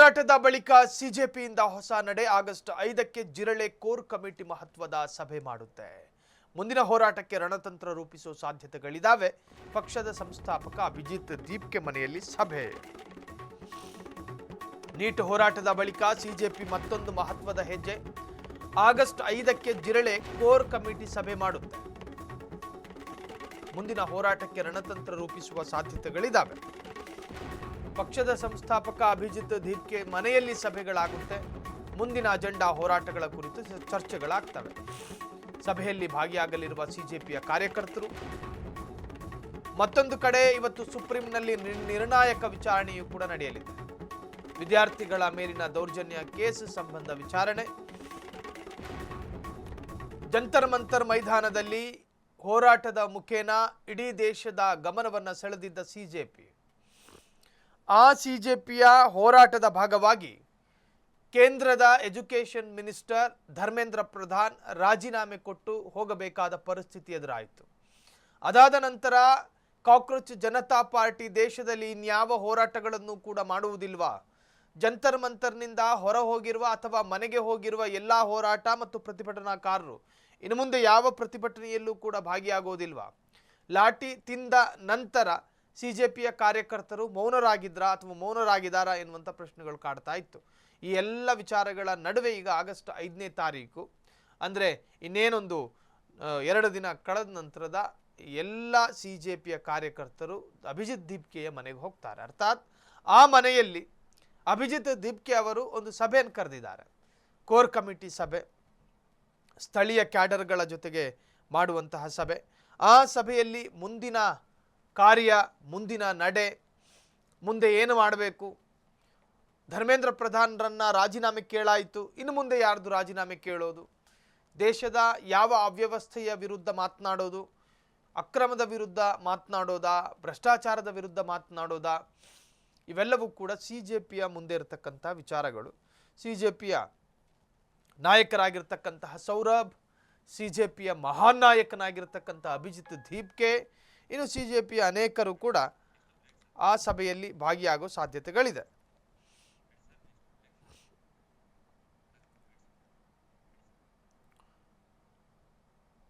ಹೋರಾಟದ ಬಳಿಕ ಸಿಜೆಪಿಯಿಂದ ಹೊಸ ನಡೆ. ಆಗಸ್ಟ್ 5ಕ್ಕೆ ಜಿರಳೆ ಕೋರ್ ಕಮಿಟಿ ಮಹತ್ವದ ಸಭೆ ಮಾಡುತ್ತೆ. ಮುಂದಿನ ಹೋರಾಟಕ್ಕೆ ರಣತಂತ್ರ ರೂಪಿಸುವ ಸಾಧ್ಯತೆಗಳಿದ್ದಾವೆ. ಪಕ್ಷದ ಸಂಸ್ಥಾಪಕ ಅಭಿಜಿತ್ ದೀಪ್ಕೆ ಮನೆಯಲ್ಲಿ ಸಭೆ. ನೀಟ್ ಹೋರಾಟದ ಬಳಿಕ ಸಿಜೆಪಿ ಮತ್ತೊಂದು ಮಹತ್ವದ ಹೆಜ್ಜೆ. ಆಗಸ್ಟ್ 5ಕ್ಕೆ ಜಿರಳೆ ಕೋರ್ ಕಮಿಟಿ ಸಭೆ ಮಾಡುತ್ತೆ. ಮುಂದಿನ ಹೋರಾಟಕ್ಕೆ ರಣತಂತ್ರ ರೂಪಿಸುವ ಸಾಧ್ಯತೆಗಳಿದ್ದಾವೆ. ಪಕ್ಷದ ಸಂಸ್ಥಾಪಕ ಅಭಿಜಿತ್ ದೀಪ್ಕೆ ಮನೆಯಲ್ಲಿ ಸಭೆಗಳಾಗುತ್ತೆ. ಮುಂದಿನ ಅಜೆಂಡಾ ಹೋರಾಟಗಳ ಕುರಿತು ಚರ್ಚೆಗಳಾಗ್ತವೆ. ಸಭೆಯಲ್ಲಿ ಭಾಗಿಯಾಗಲಿರುವ ಸಿಜೆಪಿಯ ಕಾರ್ಯಕರ್ತರು. ಮತ್ತೊಂದು ಕಡೆ ಇವತ್ತು ಸುಪ್ರೀಂನಲ್ಲಿ ನಿರ್ಣಾಯಕ ವಿಚಾರಣೆಯೂ ಕೂಡ ನಡೆಯಲಿದೆ. ವಿದ್ಯಾರ್ಥಿಗಳ ಮೇಲಿನ ದೌರ್ಜನ್ಯ ಕೇಸ್ ಸಂಬಂಧ ವಿಚಾರಣೆ. ಜಂತರ್ ಮಂತರ್ ಮೈದಾನದಲ್ಲಿ ಹೋರಾಟದ ಮುಖೇನ ಇಡೀ ದೇಶದ ಗಮನವನ್ನು ಸೆಳೆದಿದ್ದ ಸಿಜೆಪಿ, ಆ ಸಿಜೆಪಿಯ ಹೋರಾಟದ ಭಾಗವಾಗಿ ಕೇಂದ್ರದ ಎಜುಕೇಷನ್ ಮಿನಿಸ್ಟರ್ ಧರ್ಮೇಂದ್ರ ಪ್ರಧಾನ್ ರಾಜೀನಾಮೆ ಕೊಟ್ಟು ಹೋಗಬೇಕಾದ ಪರಿಸ್ಥಿತಿ ಎದುರಾಯಿತು. ಅದಾದ ನಂತರ ಕಾಕ್ರೋಚ್ ಜನತಾ ಪಾರ್ಟಿ ದೇಶದಲ್ಲಿ ಇನ್ಯಾವ ಹೋರಾಟಗಳನ್ನು ಕೂಡ ಮಾಡುವುದಿಲ್ವಾ, ಜಂತರ್ ಮಂತರ್ನಿಂದ ಹೊರ ಹೋಗಿರುವ ಅಥವಾ ಮನೆಗೆ ಹೋಗಿರುವ ಎಲ್ಲ ಹೋರಾಟ ಮತ್ತು ಪ್ರತಿಭಟನಾಕಾರರು ಇನ್ನು ಮುಂದೆ ಯಾವ ಪ್ರತಿಭಟನೆಯಲ್ಲೂ ಕೂಡ ಭಾಗಿಯಾಗೋದಿಲ್ವಾ, ಲಾಠಿ ತಿಂದ ನಂತರ ಸಿಜೆಪಿಯ ಕಾರ್ಯಕರ್ತರು ಮೌನರಾಗಿದ್ರಾ ಅಥವಾ ಮೌನರಾಗಿದ್ದಾರಾ ಎನ್ನುವಂಥ ಪ್ರಶ್ನೆಗಳು ಕಾಡ್ತಾ ಇತ್ತು. ಈ ಎಲ್ಲ ವಿಚಾರಗಳ ನಡುವೆ ಈಗ ಆಗಸ್ಟ್ 5ನೇ ತಾರೀಕು ಅಂದರೆ ಇನ್ನೇನೊಂದು 2 ದಿನ ಕಳೆದ ನಂತರದ ಎಲ್ಲ ಸಿಜೆಪಿಯ ಕಾರ್ಯಕರ್ತರು ಅಭಿಜಿತ್ ದೀಪ್ಕೆಯ ಮನೆಗೆ ಹೋಗ್ತಾರೆ. ಅರ್ಥಾತ್ ಆ ಮನೆಯಲ್ಲಿ ಅಭಿಜಿತ್ ದೀಪ್ಕೆ ಅವರು ಒಂದು ಸಭೆಯನ್ನು ಕರೆದಿದ್ದಾರೆ. ಕೋರ್ ಕಮಿಟಿ ಸಭೆ, ಸ್ಥಳೀಯ ಕ್ಯಾಡರ್ಗಳ ಜೊತೆಗೆ ಮಾಡುವಂತಹ ಸಭೆ. ಆ ಸಭೆಯಲ್ಲಿ ಮುಂದಿನ ಕಾರ್ಯ, ಮುಂದಿನ ನಡೆ, ಮುಂದೆ ಏನು ಮಾಡಬೇಕು, ಧರ್ಮೇಂದ್ರ ಪ್ರಧಾನರನ್ನ ರಾಜೀನಾಮೆ ಕೇಳಾಯಿತು, ಇನ್ನು ಮುಂದೆ ಯಾರ್ದು ರಾಜೀನಾಮೆ ಕೇಳೋದು, ದೇಶದ ಯಾವ ಅವ್ಯವಸ್ಥೆಯ ವಿರುದ್ಧ ಮಾತನಾಡೋದು, ಅಕ್ರಮದ ವಿರುದ್ಧ ಮಾತನಾಡೋದಾ, ಭ್ರಷ್ಟಾಚಾರದ ವಿರುದ್ಧ ಮಾತನಾಡೋದಾ, ಇವೆಲ್ಲವೂ ಕೂಡ ಸಿಜೆಪಿಯ ಮುಂದೆ ಇರತಕ್ಕಂಥ ವಿಚಾರಗಳು. ಸಿಜೆಪಿಯ ನಾಯಕರಾಗಿರ್ತಕ್ಕಂತಹ ಸೌರಭ್, ಸಿಜೆಪಿಯ ಮಹಾನ್ ನಾಯಕನಾಗಿರ್ತಕ್ಕಂಥ ಅಭಿಜಿತ್ ದೀಪ್ಕೆ, ಇನ್ನು ಸಿಜೆಪಿಯ ಅನೇಕರು ಕೂಡ ಆ ಸಭೆಯಲ್ಲಿ ಭಾಗಿಯಾಗೋ ಸಾಧ್ಯತೆಗಳಿದೆ.